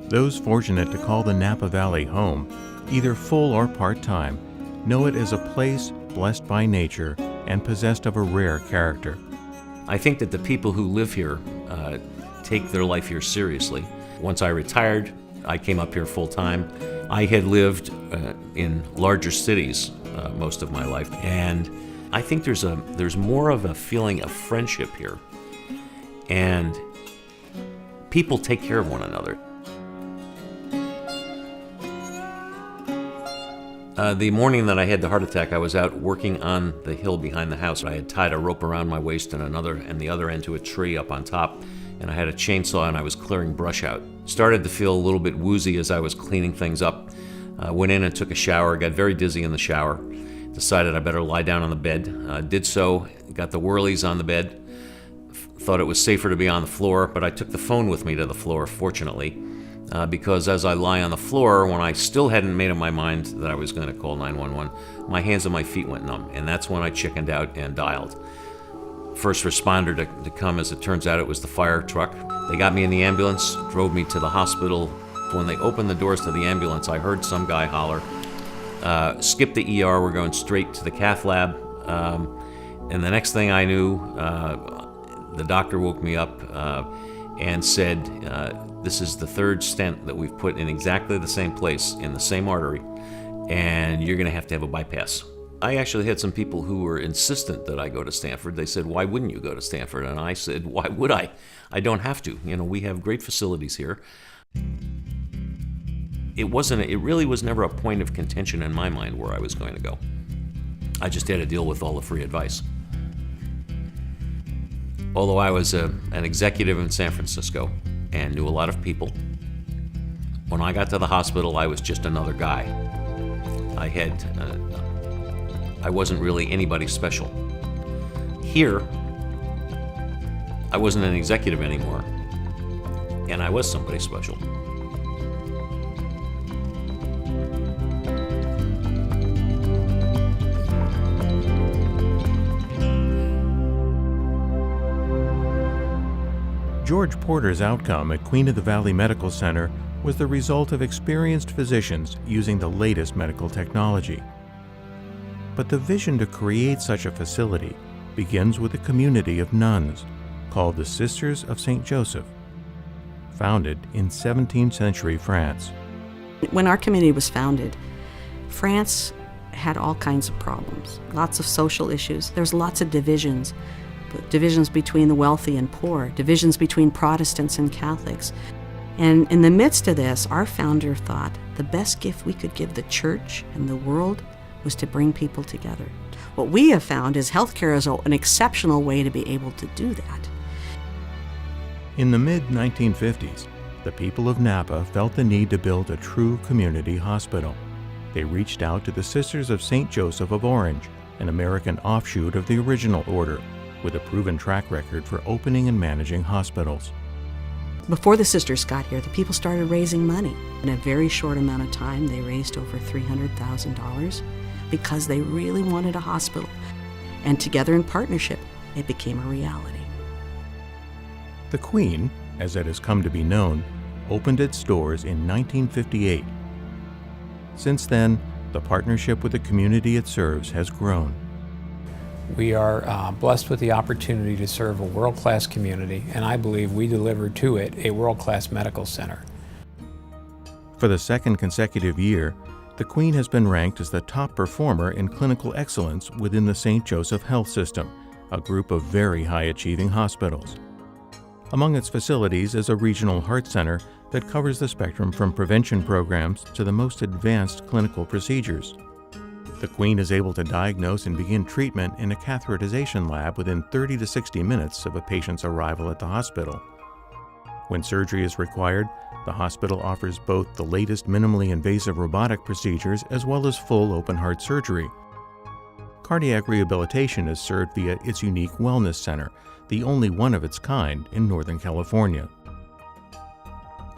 Those fortunate to call the Napa Valley home, either full or part-time, know it as a place blessed by nature and possessed of a rare character. I think that the people who live here take their life here seriously. Once I retired, I came up here full-time. I had lived in larger cities most of my life, and I think there's more of a feeling of friendship here, and people take care of one another. The morning that I had the heart attack, I was out working on the hill behind the house. I had tied a rope around my waist and the other end to a tree up on top, and I had a chainsaw and I was clearing brush out. Started to feel a little bit woozy as I was cleaning things up. Went in and took a shower, got very dizzy in the shower. Decided I better lie down on the bed. Did so, got the whirlies on the bed. Thought it was safer to be on the floor, but I took the phone with me to the floor, fortunately. Because as I lie on the floor, when I still hadn't made up my mind that I was going to call 911, my hands and my feet went numb, and that's when I chickened out and dialed. First responder to come, as it turns out, it was the fire truck. They got me in the ambulance, drove me to the hospital. When they opened the doors to the ambulance, I heard some guy holler, skip the ER, we're going straight to the cath lab. And the next thing I knew, the doctor woke me up and said, this is the third stent that we've put in exactly the same place, in the same artery, and you're going to have a bypass. I actually had some people who were insistent that I go to Stanford. They said, why wouldn't you go to Stanford? And I said, why would I? I don't have to. We have great facilities here. It really was never a point of contention in my mind where I was going to go. I just had to deal with all the free advice. Although I was an executive in San Francisco and knew a lot of people, when I got to the hospital, I was just another guy. I wasn't really anybody special. Here, I wasn't an executive anymore, and I was somebody special. George Porter's outcome at Queen of the Valley Medical Center was the result of experienced physicians using the latest medical technology. But the vision to create such a facility begins with a community of nuns called the Sisters of St. Joseph, founded in 17th century France. When our community was founded, France had all kinds of problems, lots of social issues. There's lots of divisions between the wealthy and poor, divisions between Protestants and Catholics. And in the midst of this, our founder thought the best gift we could give the church and the world was to bring people together. What we have found is healthcare is an exceptional way to be able to do that. In the mid-1950s, the people of Napa felt the need to build a true community hospital. They reached out to the Sisters of St. Joseph of Orange, an American offshoot of the original order, with a proven track record for opening and managing hospitals. Before the sisters got here, the people started raising money. In a very short amount of time, they raised over $300,000 because they really wanted a hospital. And together in partnership, it became a reality. The Queen, as it has come to be known, opened its doors in 1958. Since then, the partnership with the community it serves has grown. We are blessed with the opportunity to serve a world-class community, and I believe we deliver to it a world-class medical center. For the second consecutive year, the Queen has been ranked as the top performer in clinical excellence within the St. Joseph Health System, a group of very high-achieving hospitals. Among its facilities is a regional heart center that covers the spectrum from prevention programs to the most advanced clinical procedures. The Queen is able to diagnose and begin treatment in a catheterization lab within 30 to 60 minutes of a patient's arrival at the hospital. When surgery is required, the hospital offers both the latest minimally invasive robotic procedures as well as full open-heart surgery. Cardiac rehabilitation is served via its unique wellness center, the only one of its kind in Northern California.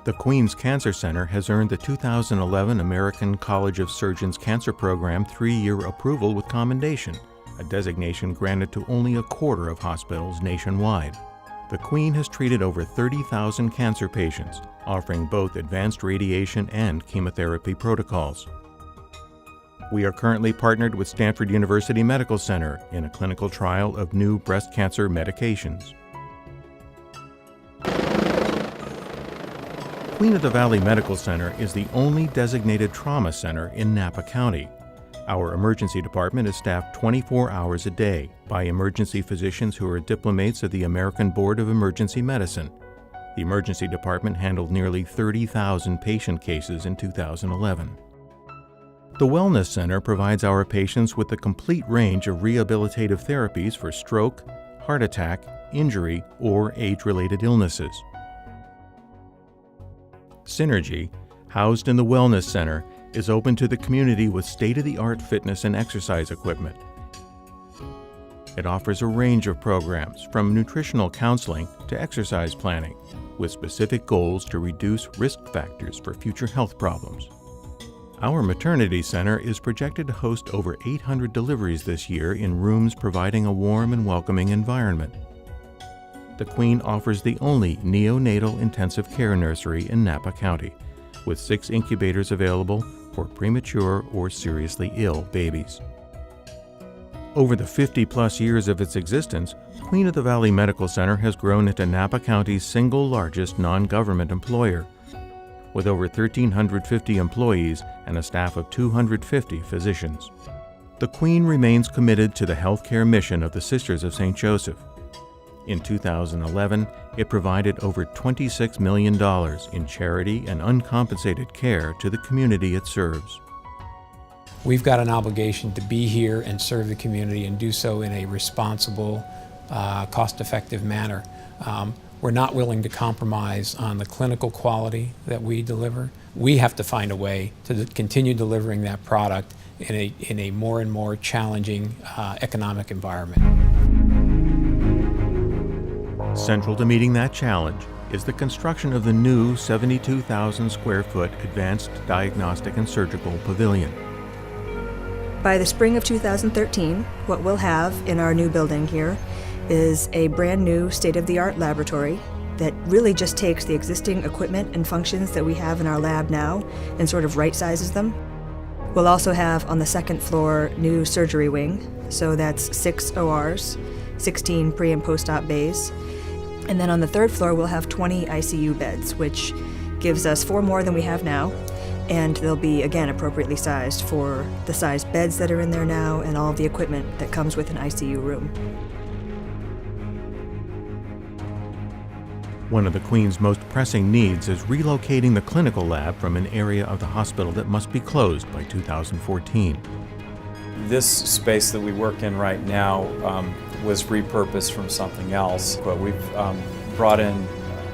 The Queen's Cancer Center has earned the 2011 American College of Surgeons Cancer Program 3-year approval with commendation, a designation granted to only a quarter of hospitals nationwide. the Queen has treated over 30,000 cancer patients, offering both advanced radiation and chemotherapy protocols. We are currently partnered with Stanford University Medical Center in a clinical trial of new breast cancer medications. Queen of the Valley Medical Center is the only designated trauma center in Napa County. Our emergency department is staffed 24 hours a day by emergency physicians who are diplomates of the American Board of Emergency Medicine. The emergency department handled nearly 30,000 patient cases in 2011. The Wellness Center provides our patients with a complete range of rehabilitative therapies for stroke, heart attack, injury, or age-related illnesses. Synergy, housed in the Wellness Center, is open to the community with state-of-the-art fitness and exercise equipment. It offers a range of programs, from nutritional counseling to exercise planning, with specific goals to reduce risk factors for future health problems. Our maternity center is projected to host over 800 deliveries this year in rooms providing a warm and welcoming environment. The Queen offers the only neonatal intensive care nursery in Napa County, with 6 incubators available for premature or seriously ill babies. Over the 50-plus years of its existence, Queen of the Valley Medical Center has grown into Napa County's single largest non-government employer, with over 1,350 employees and a staff of 250 physicians. The Queen remains committed to the healthcare mission of the Sisters of St. Joseph. In 2011, it provided over $26 million in charity and uncompensated care to the community it serves. We've got an obligation to be here and serve the community and do so in a responsible, cost-effective manner. We're not willing to compromise on the clinical quality that we deliver. We have to find a way to continue delivering that product in a more and more challenging economic environment. Central to meeting that challenge is the construction of the new 72,000 square foot Advanced Diagnostic and Surgical Pavilion. By the spring of 2013, what we'll have in our new building here is a brand new state-of-the-art laboratory that really just takes the existing equipment and functions that we have in our lab now and sort of right-sizes them. We'll also have on the second floor new surgery wing, so that's 6 ORs, 16 pre- and post-op bays. And then on the third floor we'll have 20 ICU beds, which gives us 4 more than we have now, and they'll be, again, appropriately sized for the size beds that are in there now and all of the equipment that comes with an ICU room. One of the Queen's most pressing needs is relocating the clinical lab from an area of the hospital that must be closed by 2014. This space that we work in right now was repurposed from something else, but we've brought in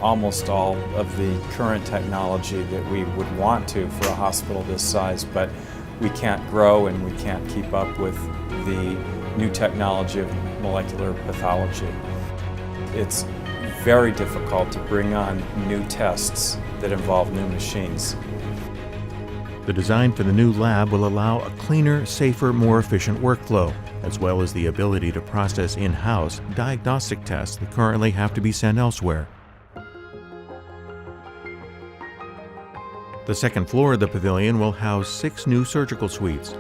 almost all of the current technology that we would want to for a hospital this size, but we can't grow and we can't keep up with the new technology of molecular pathology. It's very difficult to bring on new tests that involve new machines. The design for the new lab will allow a cleaner, safer, more efficient workflow, as well as the ability to process in-house diagnostic tests that currently have to be sent elsewhere. The second floor of the pavilion will house 6 new surgical suites.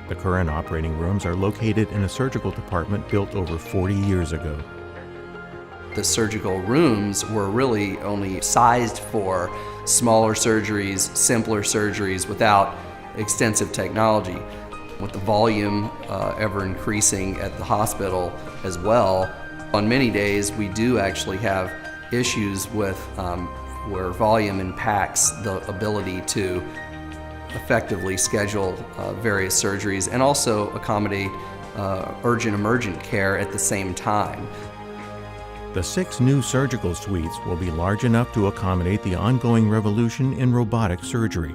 The current operating rooms are located in a surgical department built over 40 years ago. The surgical rooms were really only sized for smaller surgeries, simpler surgeries without extensive technology. With the volume ever increasing at the hospital as well, on many days we do actually have issues with where volume impacts the ability to effectively schedule various surgeries and also accommodate urgent emergent care at the same time. The 6 new surgical suites will be large enough to accommodate the ongoing revolution in robotic surgery,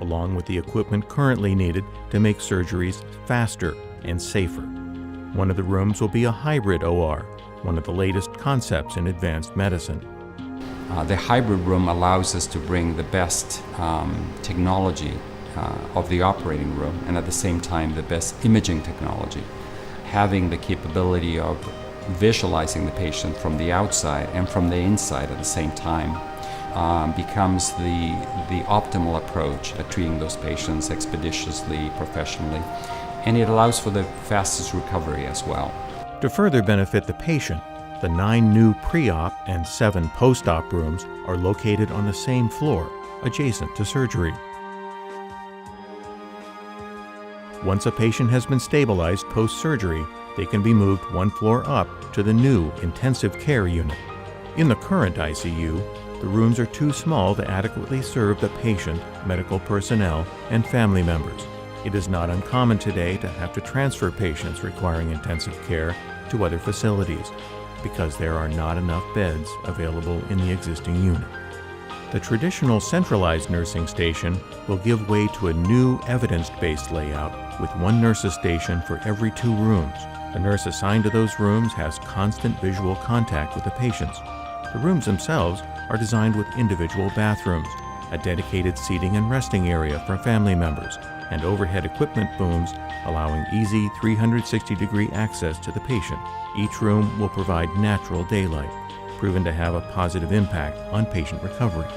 along with the equipment currently needed to make surgeries faster and safer. One of the rooms will be a hybrid OR, one of the latest concepts in advanced medicine. The hybrid room allows us to bring the best technology of the operating room and at the same time the best imaging technology. Having the capability of visualizing the patient from the outside and from the inside at the same time becomes the optimal approach at treating those patients expeditiously, professionally, and it allows for the fastest recovery as well. To further benefit the patient, the 9 new pre-op and 7 post-op rooms are located on the same floor, adjacent to surgery. Once a patient has been stabilized post-surgery, they can be moved 1 floor up to the new intensive care unit. In the current ICU, the rooms are too small to adequately serve the patient, medical personnel, and family members. It is not uncommon today to have to transfer patients requiring intensive care to other facilities because there are not enough beds available in the existing unit. The traditional centralized nursing station will give way to a new evidence-based layout with 1 nurse's station for every 2 rooms. The nurse assigned to those rooms has constant visual contact with the patients. The rooms themselves are designed with individual bathrooms, a dedicated seating and resting area for family members, and overhead equipment booms allowing easy 360-degree access to the patient. Each room will provide natural daylight, proven to have a positive impact on patient recovery.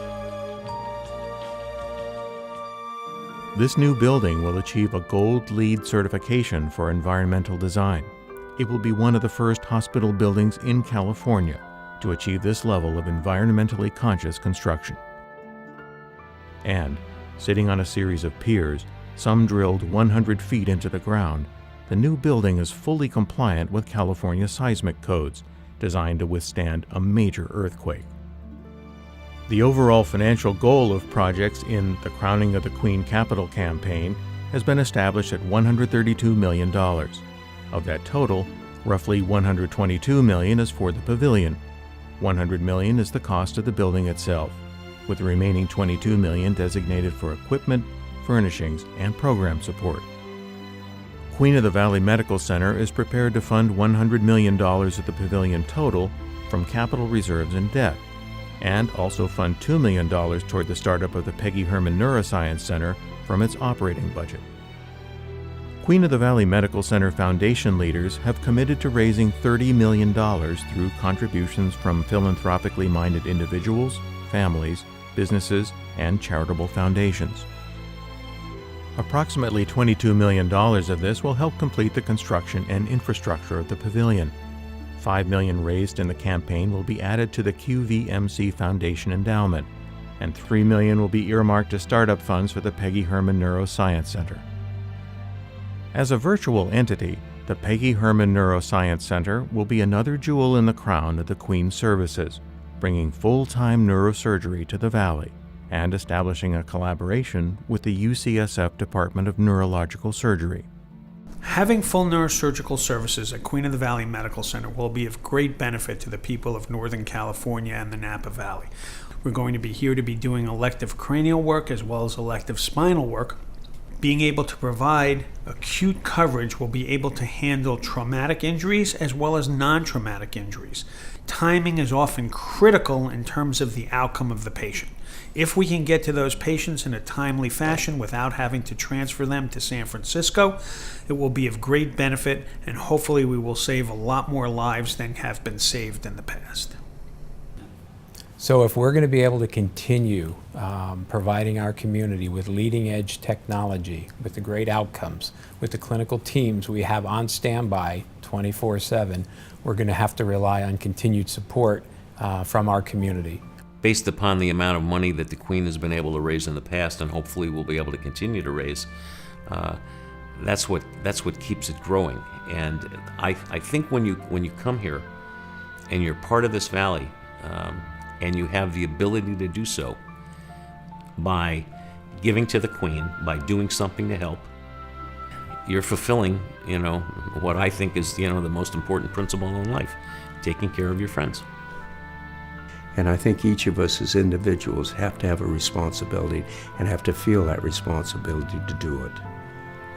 This new building will achieve a Gold LEED certification for environmental design. It will be one of the first hospital buildings in California to achieve this level of environmentally conscious construction. And, sitting on a series of piers, some drilled 100 feet into the ground, the new building is fully compliant with California seismic codes, designed to withstand a major earthquake. The overall financial goal of projects in the Crowning of the Queen Capital campaign has been established at $132 million. Of that total, roughly $122 million is for the pavilion. $100 million is the cost of the building itself, with the remaining $22 million designated for equipment, furnishings, and program support. Queen of the Valley Medical Center is prepared to fund $100 million of the pavilion total from capital reserves and debt, and also fund $2 million toward the startup of the Peggy Herman Neuroscience Center from its operating budget. Queen of the Valley Medical Center Foundation leaders have committed to raising $30 million through contributions from philanthropically minded individuals, families, businesses, and charitable foundations. Approximately $22 million of this will help complete the construction and infrastructure of the pavilion. $5 million raised in the campaign will be added to the QVMC Foundation endowment, and $3 million will be earmarked as startup funds for the Peggy Herman Neuroscience Center. As a virtual entity, the Peggy Herman Neuroscience Center will be another jewel in the crown of the Queen's services, bringing full-time neurosurgery to the Valley and establishing a collaboration with the UCSF Department of Neurological Surgery. Having full neurosurgical services at Queen of the Valley Medical Center will be of great benefit to the people of Northern California and the Napa Valley. We're going to be here to be doing elective cranial work as well as elective spinal work. Being able to provide acute coverage will be able to handle traumatic injuries as well as non-traumatic injuries. Timing is often critical in terms of the outcome of the patient. If we can get to those patients in a timely fashion without having to transfer them to San Francisco, it will be of great benefit, and hopefully we will save a lot more lives than have been saved in the past. So if we're going to be able to continue providing our community with leading edge technology, with the great outcomes, with the clinical teams we have on standby 24/7, we're going to have to rely on continued support from our community. Based upon the amount of money that the Queen has been able to raise in the past, and hopefully will be able to continue to raise, that's what keeps it growing. And I think when you come here and you're part of this valley, and you have the ability to do so by giving to the Queen, by doing something to help, you're fulfilling, what I think is, the most important principle in life, taking care of your friends. And I think each of us as individuals have to have a responsibility and have to feel that responsibility to do it.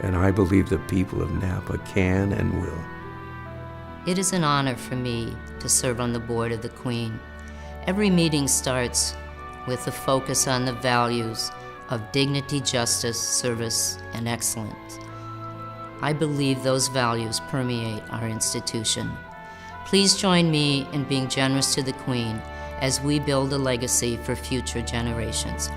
And I believe the people of Napa can and will. It is an honor for me to serve on the board of the Queen. Every meeting starts with a focus on the values of dignity, justice, service, and excellence. I believe those values permeate our institution. Please join me in being generous to the Queen as we build a legacy for future generations.